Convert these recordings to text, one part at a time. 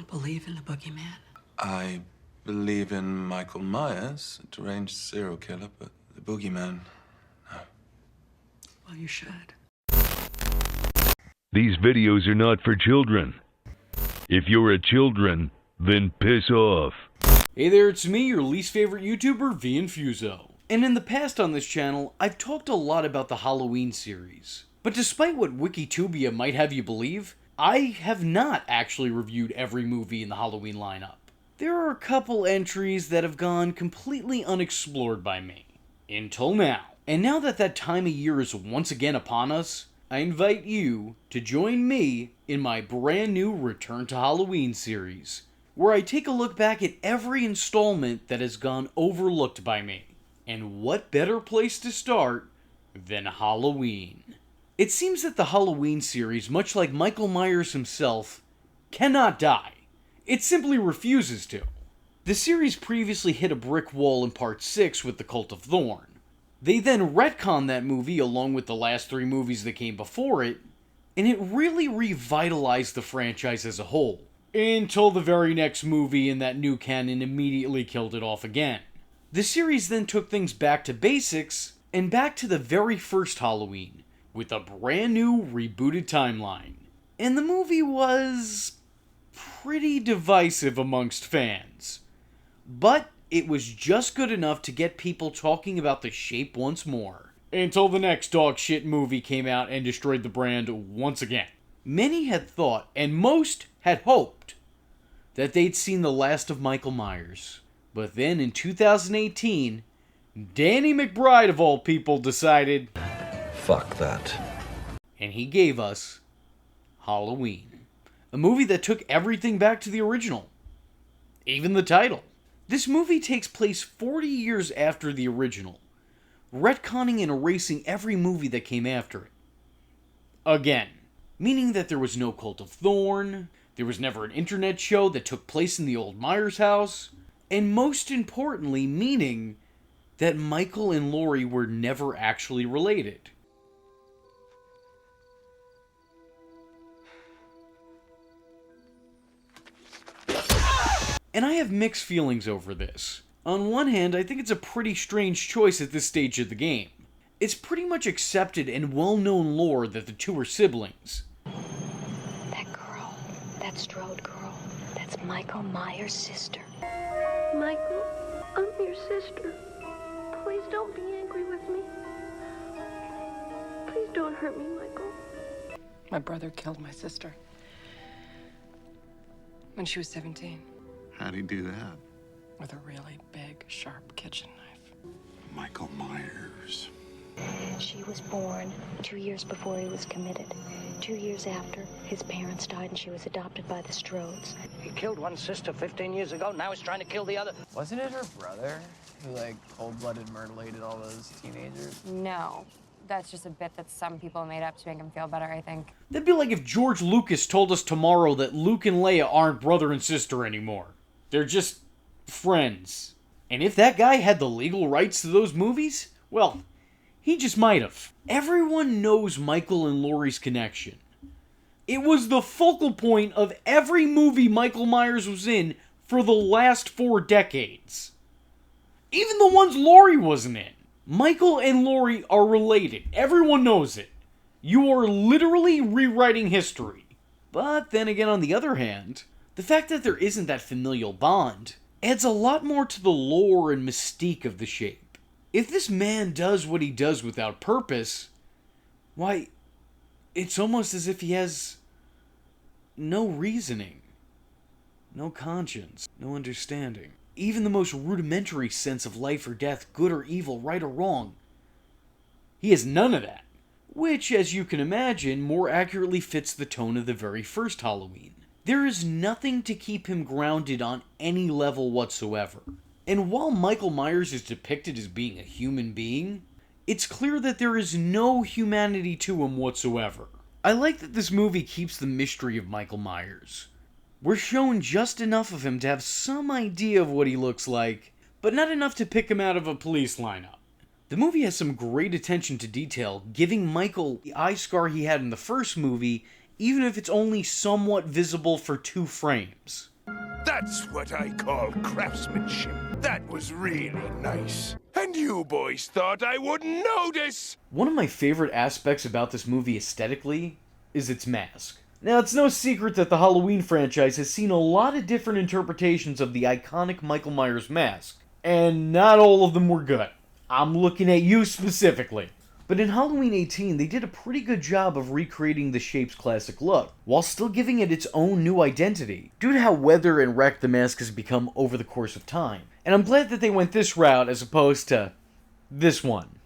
don't believe in the boogeyman? I believe in Michael Myers, a deranged serial killer, but the boogeyman, no. Well, you should. These videos are not for children. If you're a children, then piss off. Hey there, it's me, your least favorite YouTuber, Infuso. And in the past on this channel, I've talked a lot about the Halloween series. But despite what Wikitubia might have you believe, I have not actually reviewed every movie in the Halloween lineup. There are a couple entries that have gone completely unexplored by me. Until now. And now that that time of year is once again upon us, I invite you to join me in my brand new Return to Halloween series, where I take a look back at every installment that has gone overlooked by me. And what better place to start than Halloween? It seems that the Halloween series, much like Michael Myers himself, cannot die. It simply refuses to. The series previously hit a brick wall in Part 6 with The Cult of Thorn. They then retconned that movie along with the last 3 movies that came before it, and it really revitalized the franchise as a whole. Until the very next movie in that new canon immediately killed it off again. The series then took things back to basics, and back to the very first Halloween, with a brand new rebooted timeline. And the movie was pretty divisive amongst fans. But it was just good enough to get people talking about The Shape once more. Until the next dog shit movie came out and destroyed the brand once again. Many had thought, and most had hoped, that they'd seen the last of Michael Myers. But then in 2018, Danny McBride of all people decided, fuck that. And he gave us Halloween. A movie that took everything back to the original. Even the title. This movie takes place 40 years after the original, retconning and erasing every movie that came after it. Again, meaning that there was no Cult of Thorn, there was never an internet show that took place in the old Myers house, and most importantly, meaning that Michael and Laurie were never actually related. And I have mixed feelings over this. On one hand, I think it's a pretty strange choice at this stage of the game. It's pretty much accepted and well-known lore that the two are siblings. That girl, that Strode girl, that's Michael Myers' sister. Michael, I'm your sister. Please don't be angry with me. Please don't hurt me, Michael. My brother killed my sister when she was 17 How'd he do that? with a really big, sharp kitchen knife. Michael Myers. She was born 2 years before he was committed. 2 years after, his parents died and she was adopted by the Strodes. He killed one sister 15 years ago, now he's trying to kill the other. Wasn't it her brother who, cold-blooded murdered all those teenagers? No. That's just a bit that some people made up to make him feel better, I think. That'd be like if George Lucas told us tomorrow that Luke and Leia aren't brother and sister anymore. They're just friends. And if that guy had the legal rights to those movies, well, he just might have. Everyone knows Michael and Laurie's connection. It was the focal point of every movie Michael Myers was in for the last 4 decades. Even the ones Laurie wasn't in. Michael and Laurie are related. Everyone knows it. You are literally rewriting history. But then again, on the other hand, the fact that there isn't that familial bond adds a lot more to the lore and mystique of The Shape. If this man does what he does without purpose, why, it's almost as if he has no reasoning, no conscience, no understanding. Even the most rudimentary sense of life or death, good or evil, right or wrong. He has none of that. Which, as you can imagine, more accurately fits the tone of the very first Halloween. There is nothing to keep him grounded on any level whatsoever. And while Michael Myers is depicted as being a human being, it's clear that there is no humanity to him whatsoever. I like that this movie keeps the mystery of Michael Myers. We're shown just enough of him to have some idea of what he looks like, but not enough to pick him out of a police lineup. The movie has some great attention to detail, giving Michael the eye scar he had in the first movie even if it's only somewhat visible for 2 frames. That's what I call craftsmanship. That was really nice. And you boys thought I wouldn't notice! One of my favorite aspects about this movie aesthetically is its mask. Now, it's no secret that the Halloween franchise has seen a lot of different interpretations of the iconic Michael Myers mask, and not all of them were good. I'm looking at you specifically. But in Halloween 18, they did a pretty good job of recreating the shape's classic look, while still giving it its own new identity, due to how weathered and wrecked the mask has become over the course of time. And I'm glad that they went this route as opposed to this one.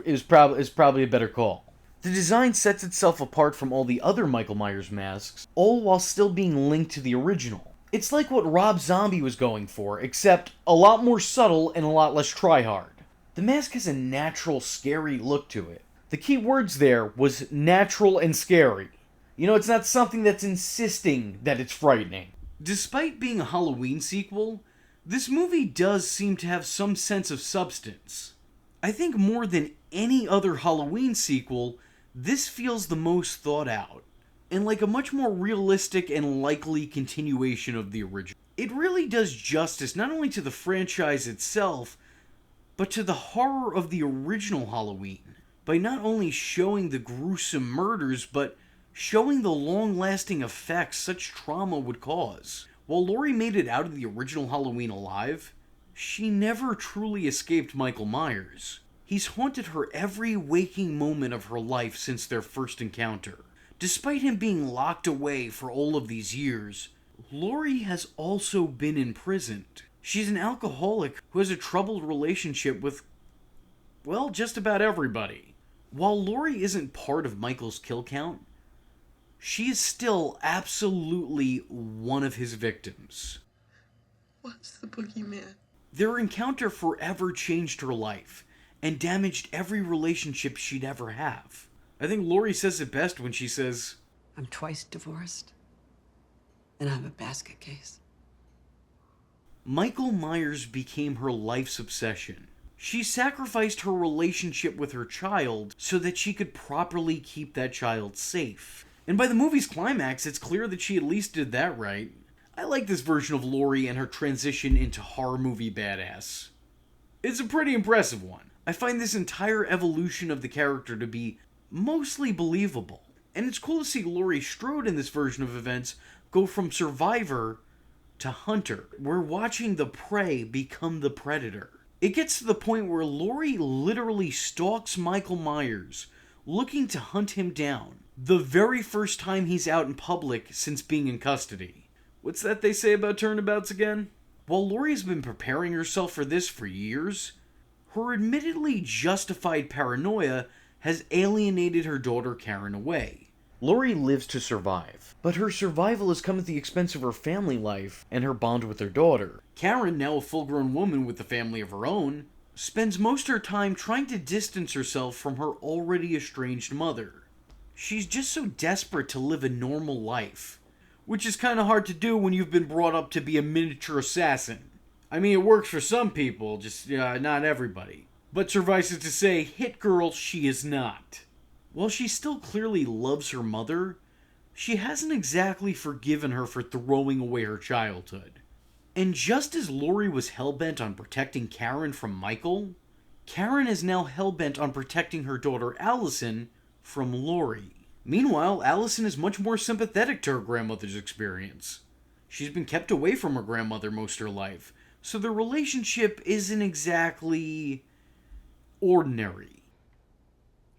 Is probably a better call. The design sets itself apart from all the other Michael Myers masks, all while still being linked to the original. It's like what Rob Zombie was going for, except a lot more subtle and a lot less try-hard. The mask has a natural, scary look to it. The key words there was natural and scary. You know, it's not something that's insisting that it's frightening. Despite being a Halloween sequel, this movie does seem to have some sense of substance. I think more than any other Halloween sequel, this feels the most thought out, and like a much more realistic and likely continuation of the original. It really does justice not only to the franchise itself, but to the horror of the original Halloween, by not only showing the gruesome murders, but showing the long-lasting effects such trauma would cause. While Laurie made it out of the original Halloween alive, she never truly escaped Michael Myers. He's haunted her every waking moment of her life since their first encounter. Despite him being locked away for all of these years, Laurie has also been imprisoned. She's an alcoholic who has a troubled relationship with, well, just about everybody. While Laurie isn't part of Michael's kill count, she is still absolutely one of his victims. What's the boogeyman? Their encounter forever changed her life and damaged every relationship she'd ever have. I think Laurie says it best when she says, I'm twice divorced, and I'm a basket case. Michael Myers became her life's obsession. She sacrificed her relationship with her child so that she could properly keep that child safe. And by the movie's climax, it's clear that she at least did that right. I like this version of Laurie and her transition into horror movie badass. It's a pretty impressive one. I find this entire evolution of the character to be mostly believable. And it's cool to see Laurie Strode in this version of events go from survivor to hunter. We're watching the prey become the predator. It gets to the point where Laurie literally stalks Michael Myers, looking to hunt him down, the very first time he's out in public since being in custody. What's that they say about turnabouts again? While Laurie's been preparing herself for this for years, her admittedly justified paranoia has alienated her daughter Karen away. Laurie lives to survive, but her survival has come at the expense of her family life and her bond with her daughter. Karen, now a full-grown woman with a family of her own, spends most of her time trying to distance herself from her already estranged mother. She's just so desperate to live a normal life, which is kind of hard to do when you've been brought up to be a miniature assassin. I mean, it works for some people, just not everybody. But suffice it to say, hit girl she is not. While she still clearly loves her mother, she hasn't exactly forgiven her for throwing away her childhood. And just as Laurie was hellbent on protecting Karen from Michael, Karen is now hellbent on protecting her daughter Allison from Laurie. Meanwhile, Allison is much more sympathetic to her grandmother's experience. She's been kept away from her grandmother most of her life, so their relationship isn't exactly ordinary.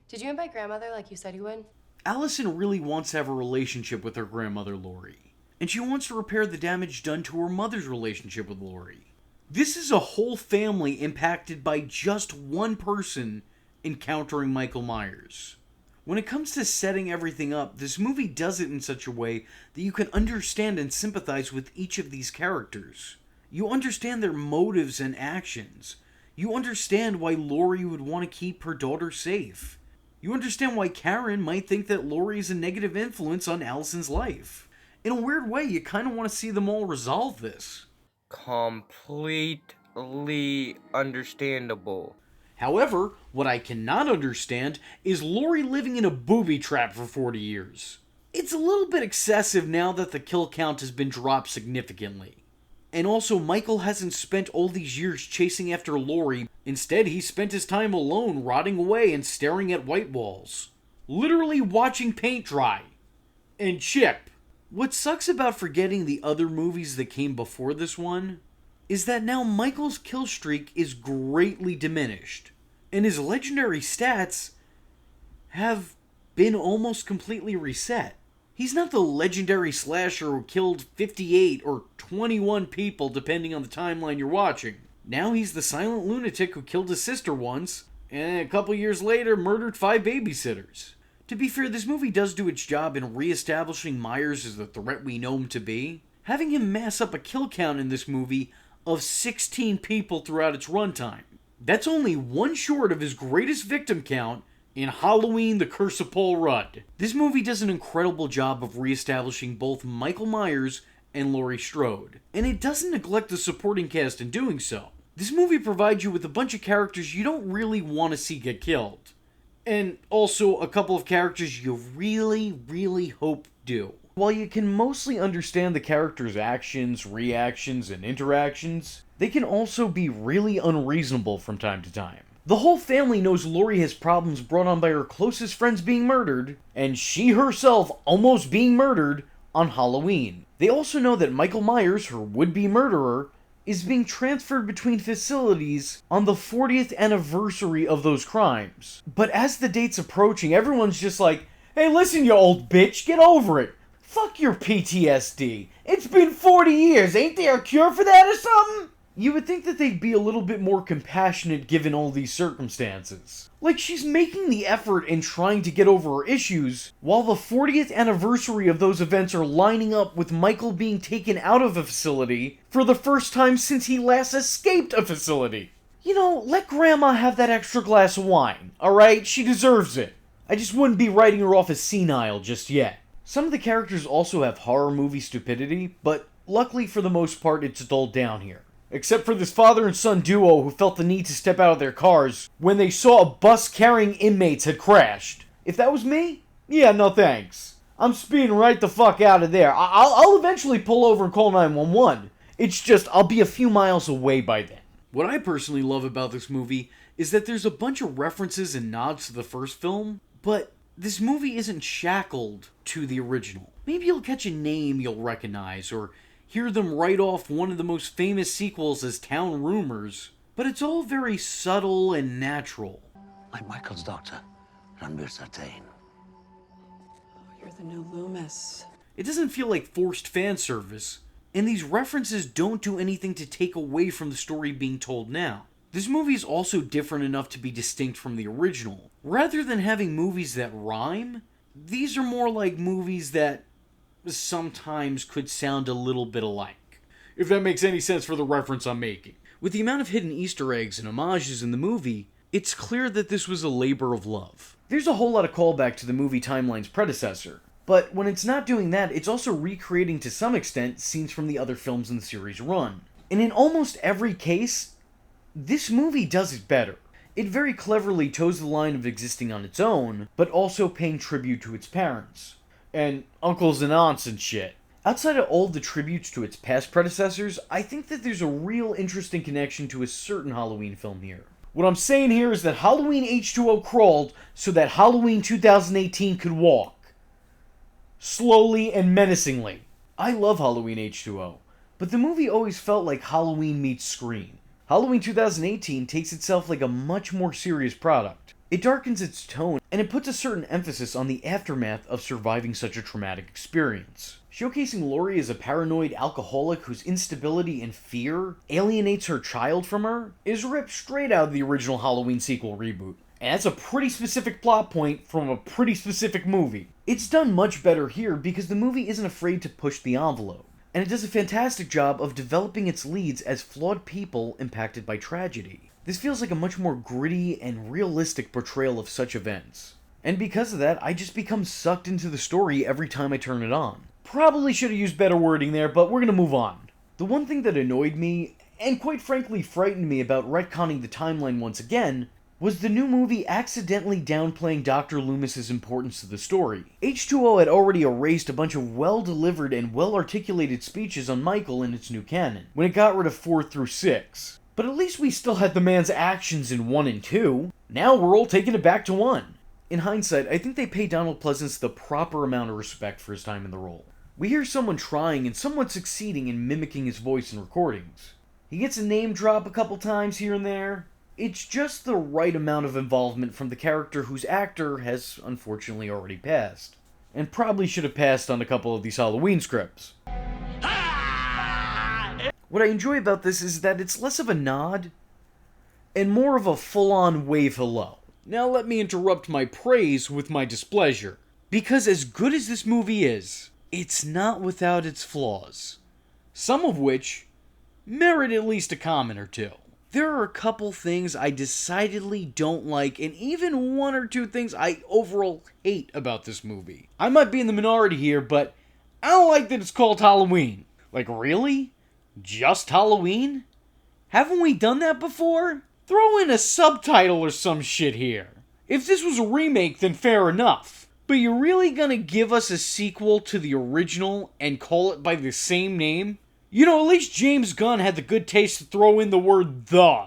Did you invite grandmother like you said you would? Allison really wants to have a relationship with her grandmother Laurie, and she wants to repair the damage done to her mother's relationship with Laurie. This is a whole family impacted by just one person encountering Michael Myers. When it comes to setting everything up, this movie does it in such a way that you can understand and sympathize with each of these characters. You understand their motives and actions. You understand why Laurie would want to keep her daughter safe. You understand why Karen might think that Laurie is a negative influence on Allison's life. In a weird way, you kind of want to see them all resolve this. Completely understandable. However, what I cannot understand is Laurie living in a booby trap for 40 years. it's a little bit excessive now that the kill count has been dropped significantly. And also, Michael hasn't spent all these years chasing after Laurie. Instead, he spent his time alone, rotting away and staring at white walls. Literally watching paint dry. And chip. What sucks about forgetting the other movies that came before this one is that now Michael's kill streak is greatly diminished. And his legendary stats have been almost completely reset. He's not the legendary slasher who killed 58 or 21 people depending on the timeline you're watching. Now he's the silent lunatic who killed his sister once, and a couple years later murdered 5 babysitters. To be fair, this movie does do its job in re-establishing Myers as the threat we know him to be. Having him mass up a kill count in this movie of 16 people throughout its runtime. That's only one short of his greatest victim count in Halloween: The Curse of Paul Rudd. This movie does an incredible job of re-establishing both Michael Myers and Laurie Strode, and it doesn't neglect the supporting cast in doing so. This movie provides you with a bunch of characters you don't really want to see get killed, and also a couple of characters you really hope do. While you can mostly understand the characters' actions, reactions, and interactions, they can also be really unreasonable from time to time. The whole family knows Laurie has problems brought on by her closest friends being murdered, and she herself almost being murdered on Halloween. They also know that Michael Myers, her would-be murderer, is being transferred between facilities on the 40th anniversary of those crimes. But as the date's approaching, everyone's just like, hey listen you old bitch, get over it. Fuck your PTSD. It's been 40 years, ain't there a cure for that or something? You would think that they'd be a little bit more compassionate given all these circumstances. Like, she's making the effort and trying to get over her issues, while the 40th anniversary of those events are lining up with Michael being taken out of a facility for the first time since he last escaped a facility. You know, let Grandma have that extra glass of wine, alright? She deserves it. I just wouldn't be writing her off as senile just yet. Some of the characters also have horror movie stupidity, but luckily for the most part it's dulled down here. Except for this father and son duo who felt the need to step out of their cars when they saw a bus carrying inmates had crashed. If that was me, yeah, no thanks. I'm speeding right the fuck out of there. I'll eventually pull over and call 911. It's just, I'll be a few miles away by then. What I personally love about this movie is that there's a bunch of references and nods to the first film, but this movie isn't shackled to the original. Maybe you'll catch a name you'll recognize, or hear them write off one of the most famous sequels as town rumors, but it's all very subtle and natural. I'm Michael's doctor, Ranbir Sartain. You're the new Loomis. It doesn't feel like forced fan service, and these references don't do anything to take away from the story being told now. This movie is also different enough to be distinct from the original. Rather than having movies that rhyme, these are more like movies that sometimes could sound a little bit alike. If that makes any sense for the reference I'm making. With the amount of hidden Easter eggs and homages in the movie, it's clear that this was a labor of love. There's a whole lot of callback to the movie timeline's predecessor, but when it's not doing that, it's also recreating to some extent scenes from the other films in the series' run. And in almost every case, this movie does it better. It very cleverly toes the line of existing on its own, but also paying tribute to its parents. And uncles and aunts and shit. Outside of all the tributes to its past predecessors, I think that there's a real interesting connection to a certain Halloween film here. What I'm saying here is that Halloween H2O crawled so that Halloween 2018 could walk. Slowly and menacingly. I love Halloween H2O, but the movie always felt like Halloween meets Scream. Halloween 2018 takes itself like a much more serious product. It darkens its tone, and it puts a certain emphasis on the aftermath of surviving such a traumatic experience. Showcasing Laurie as a paranoid alcoholic whose instability and fear alienates her child from her is ripped straight out of the original Halloween sequel Reboot. And that's a pretty specific plot point from a pretty specific movie. It's done much better here because the movie isn't afraid to push the envelope. And it does a fantastic job of developing its leads as flawed people impacted by tragedy. This feels like a much more gritty and realistic portrayal of such events. And because of that, I just become sucked into the story every time I turn it on. Probably should have used better wording there, but we're gonna move on. The one thing that annoyed me, and quite frankly frightened me about retconning the timeline once again, was the new movie accidentally downplaying Dr. Loomis's importance to the story. H2O had already erased a bunch of well-delivered and well-articulated speeches on Michael in its new canon, when it got rid of 4 through 6. But at least we still had the man's actions in 1 and 2. Now we're all taking it back to 1. In hindsight, I think they pay Donald Pleasance the proper amount of respect for his time in the role. We hear someone trying and someone succeeding in mimicking his voice in recordings. He gets a name drop a couple times here and there. It's just the right amount of involvement from the character whose actor has unfortunately already passed. And probably should have passed on a couple of these Halloween scripts. What I enjoy about this is that it's less of a nod and more of a full-on wave hello. Now let me interrupt my praise with my displeasure. Because as good as this movie is, it's not without its flaws. Some of which merit at least a comment or two. There are a couple things I decidedly don't like, and even 1 or 2 things I overall hate about this movie. I might be in the minority here, but I don't like that it's called Halloween. Like, really? Just Halloween? Haven't we done that before? Throw in a subtitle or some shit here. If this was a remake, then fair enough. But you're really gonna give us a sequel to the original and call it by the same name? You know, at least James Gunn had the good taste to throw in the word "the"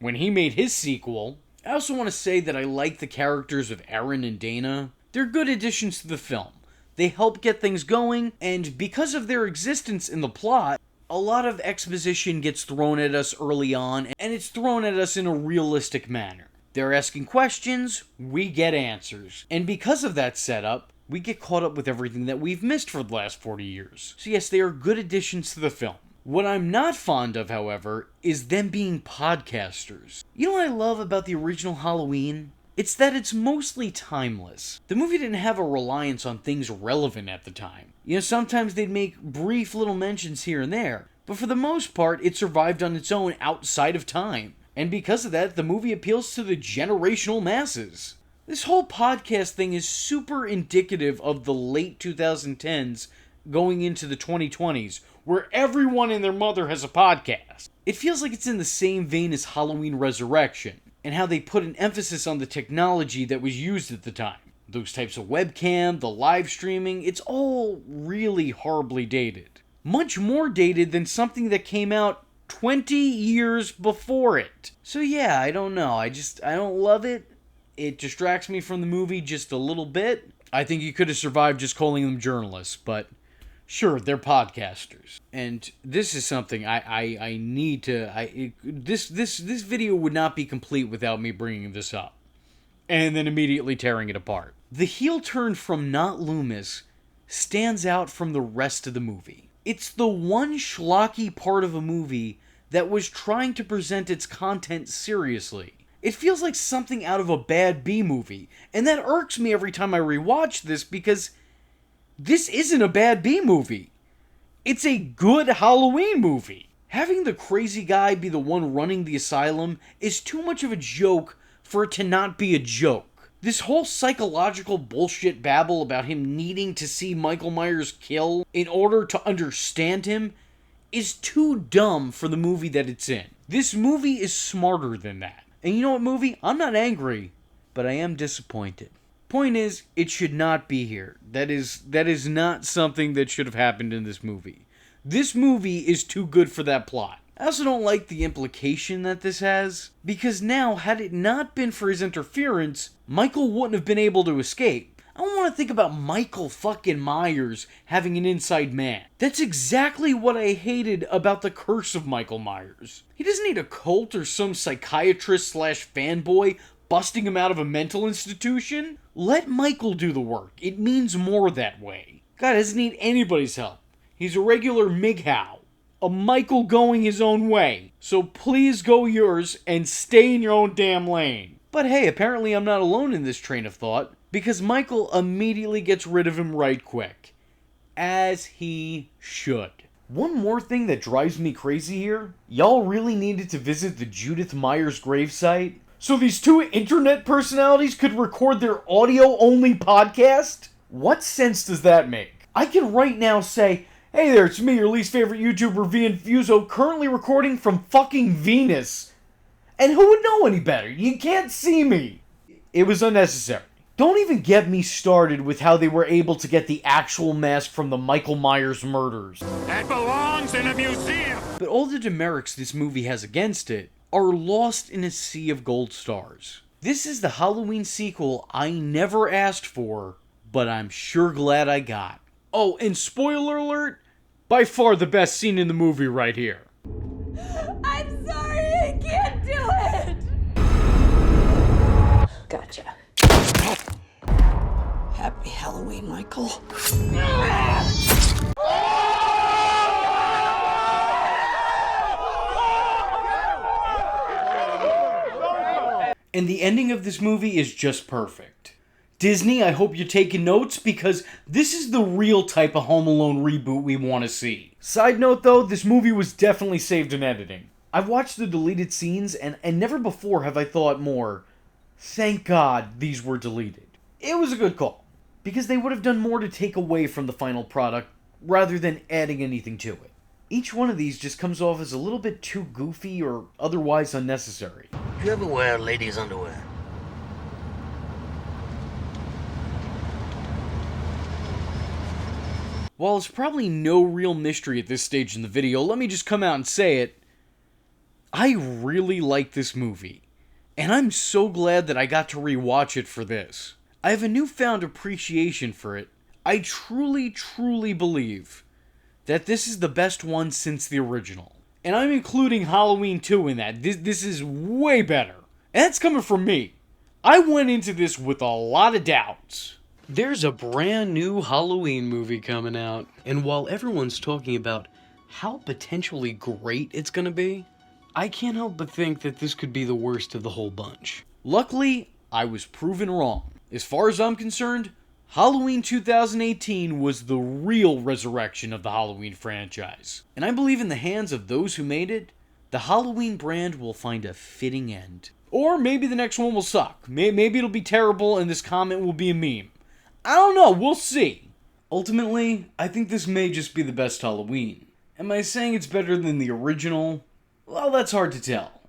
when he made his sequel. I also want to say that I like the characters of Erin and Dana. They're good additions to the film. They help get things going, and because of their existence in the plot, a lot of exposition gets thrown at us early on, and it's thrown at us in a realistic manner. They're asking questions, we get answers. And because of that setup, we get caught up with everything that we've missed for the last 40 years. So yes, they are good additions to the film. What I'm not fond of, however, is them being podcasters. You know what I love about the original Halloween? It's that it's mostly timeless. The movie didn't have a reliance on things relevant at the time. You know, sometimes they'd make brief little mentions here and there, but for the most part, it survived on its own outside of time. And because of that, the movie appeals to the generational masses. This whole podcast thing is super indicative of the late 2010s going into the 2020s, where everyone and their mother has a podcast. It feels like it's in the same vein as Halloween Resurrection, and how they put an emphasis on the technology that was used at the time. Those types of webcam, the live streaming, it's all really horribly dated. Much more dated than something that came out 20 years before it. So yeah, I don't know. I don't love it. It distracts me from the movie just a little bit. I think you could have survived just calling them journalists, but sure, they're podcasters. And this is something I need to... This video would not be complete without me bringing this up. And then immediately tearing it apart. The heel turn from not Loomis stands out from the rest of the movie. It's the one schlocky part of a movie that was trying to present its content seriously. It feels like something out of a bad B-movie, and that irks me every time I rewatch this because this isn't a bad B-movie. It's a good Halloween movie. Having the crazy guy be the one running the asylum is too much of a joke for it to not be a joke. This whole psychological bullshit babble about him needing to see Michael Myers kill in order to understand him is too dumb for the movie that it's in. This movie is smarter than that. And you know what, movie? I'm not angry, but I am disappointed. Point is, it should not be here. That is not something that should have happened in this movie. This movie is too good for that plot. I also don't like the implication that this has, because now, had it not been for his interference, Michael wouldn't have been able to escape. I don't want to think about Michael fucking Myers having an inside man. That's exactly what I hated about the curse of Michael Myers. He doesn't need a cult or some psychiatrist/fanboy busting him out of a mental institution. Let Michael do the work. It means more that way. God doesn't need anybody's help. He's a regular MGTOW. A Michael going his own way. So please go yours and stay in your own damn lane. But hey, apparently I'm not alone in this train of thought, because Michael immediately gets rid of him right quick. As he should. One more thing that drives me crazy here. Y'all really needed to visit the Judith Myers gravesite so these two internet personalities could record their audio-only podcast? What sense does that make? I can right now say, hey there, it's me, your least favorite YouTuber, Infuso, currently recording from fucking Venus. And who would know any better? You can't see me. It was unnecessary. Don't even get me started with how they were able to get the actual mask from the Michael Myers murders. That belongs in a museum! But all the demerits this movie has against it are lost in a sea of gold stars. This is the Halloween sequel I never asked for, but I'm sure glad I got. Oh, and spoiler alert, by far the best scene in the movie right here. I'm sorry, I can't do it! Gotcha. Happy Halloween, Michael. And the ending of this movie is just perfect. Disney, I hope you're taking notes, because this is the real type of Home Alone reboot we want to see. Side note though, this movie was definitely saved in editing. I've watched the deleted scenes, and never before have I thought more, thank God these were deleted. It was a good call, because they would have done more to take away from the final product, rather than adding anything to it. Each one of these just comes off as a little bit too goofy or otherwise unnecessary. Do you ever wear ladies' underwear? While it's probably no real mystery at this stage in the video, let me just come out and say it. I really like this movie, and I'm so glad that I got to rewatch it for this. I have a newfound appreciation for it. I truly, truly believe that this is the best one since the original. And I'm including Halloween 2 in that. This is way better. And that's coming from me. I went into this with a lot of doubts. There's a brand new Halloween movie coming out, and while everyone's talking about how potentially great it's gonna be, I can't help but think that this could be the worst of the whole bunch. Luckily, I was proven wrong. As far as I'm concerned, Halloween 2018 was the real resurrection of the Halloween franchise. And I believe in the hands of those who made it, the Halloween brand will find a fitting end. Or maybe the next one will suck. Maybe it'll be terrible and this comment will be a meme. I don't know, we'll see. Ultimately, I think this may just be the best Halloween. Am I saying it's better than the original? Well, that's hard to tell.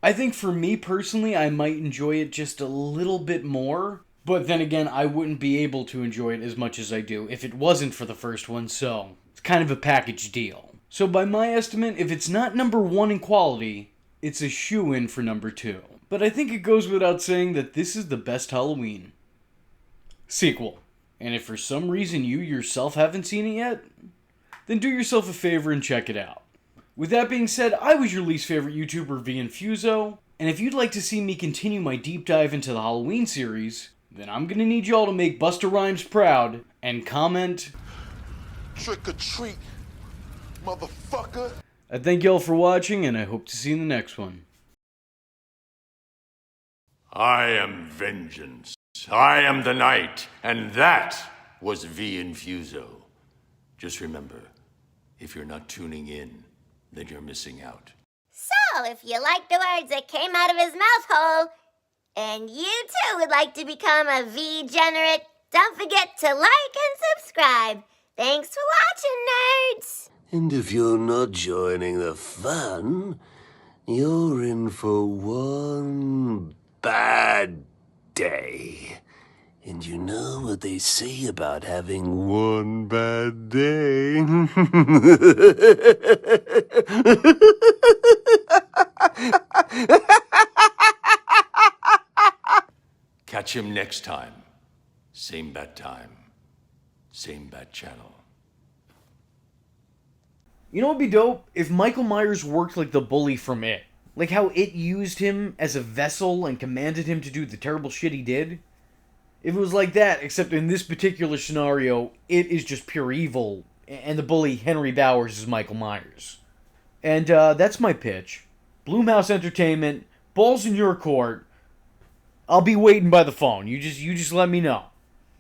I think for me personally, I might enjoy it just a little bit more. But then again, I wouldn't be able to enjoy it as much as I do if it wasn't for the first one, so it's kind of a package deal. So by my estimate, if it's not number 1 in quality, it's a shoo-in for number 2. But I think it goes without saying that this is the best Halloween sequel. And if for some reason you yourself haven't seen it yet, then do yourself a favor and check it out. With that being said, I was your least favorite YouTuber, Infuso, and if you'd like to see me continue my deep dive into the Halloween series, then I'm gonna need y'all to make Busta Rhymes proud and comment Trick or treat, motherfucker. I thank y'all for watching, and I hope to see you in the next one. I am vengeance. I am the night, and that was Infuso. Just remember, if you're not tuning in, then you're missing out. So, if you like the words that came out of his mouth hole, and you too would like to become a V-generate, don't forget to like and subscribe. Thanks for watching, nerds! And if you're not joining the fun, you're in for one bad day. And you know what they say about having one bad day? Catch him next time. Same bad time. Same bad channel. You know what would be dope? If Michael Myers worked like the bully from It. Like how It used him as a vessel and commanded him to do the terrible shit he did. If it was like that, except in this particular scenario, It is just pure evil, and the bully, Henry Bowers, is Michael Myers. And that's my pitch. Bloomhouse Entertainment, ball's in your court. I'll be waiting by the phone. You just let me know.